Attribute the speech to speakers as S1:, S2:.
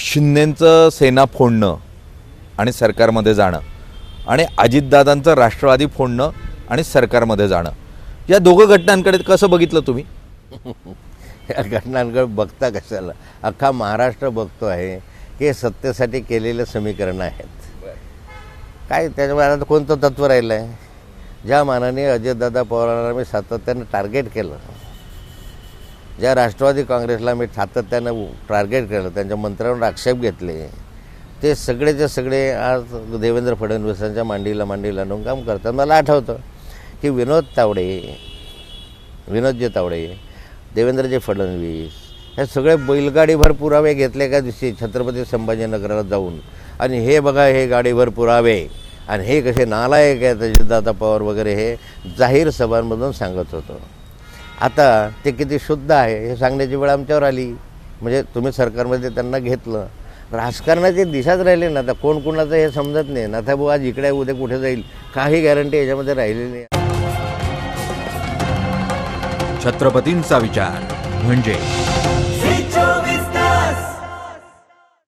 S1: शिंदेंचं सेना फोडणं आणि सरकारमध्ये जाणं आणि अजितदादांचं राष्ट्रवादी फोडणं आणि सरकारमध्ये जाणं, या दोघं घटनांकडे कसं बघितलं तुम्ही?
S2: या घटनांकडे बघता कशाला, अख्खा महाराष्ट्र बघतो आहे की सत्तेसाठी केलेले समीकरणं आहेत. काय त्याच्यामुळे आता कोणतं तत्त्व राहिलं आहे? ज्या मानाने अजितदादा पवारांना मी सातत्यानं टार्गेट केलं, ज्या राष्ट्रवादी काँग्रेसला मी सातत्यानं टार्गेट केलं, त्यांच्या मंत्र्यांवर आक्षेप घेतले, ते सगळेचे सगळे आज देवेंद्र फडणवीसांच्या मांडीला लावून काम करतात. मला आठवतं की विनोदजी तावडे, देवेंद्रजी फडणवीस हे सगळे बैलगाडीभर पुरावे घेतले का दिवशी छत्रपती संभाजीनगराला जाऊन, आणि हे बघा हे गाडीभर पुरावे आणि हे कसे नालायक आहेत अजितदादा पवार वगैरे, हे जाहीर सभांमधून सांगत होतो. आता ते किती शुद्ध आहे हे सांगण्याची वेळ आमच्यावर आली. म्हणजे तुम्ही सरकारमध्ये त्यांना घेतलं, राजकारणाची दिशाच राहिली ना. आता कोण कोणाचं हे समजत नाही ना. आता आज इकडे उद्या कुठे जाईल काही गॅरंटी याच्यामध्ये राहिलेली नाही.
S3: छत्रपतींचा विचार म्हणजे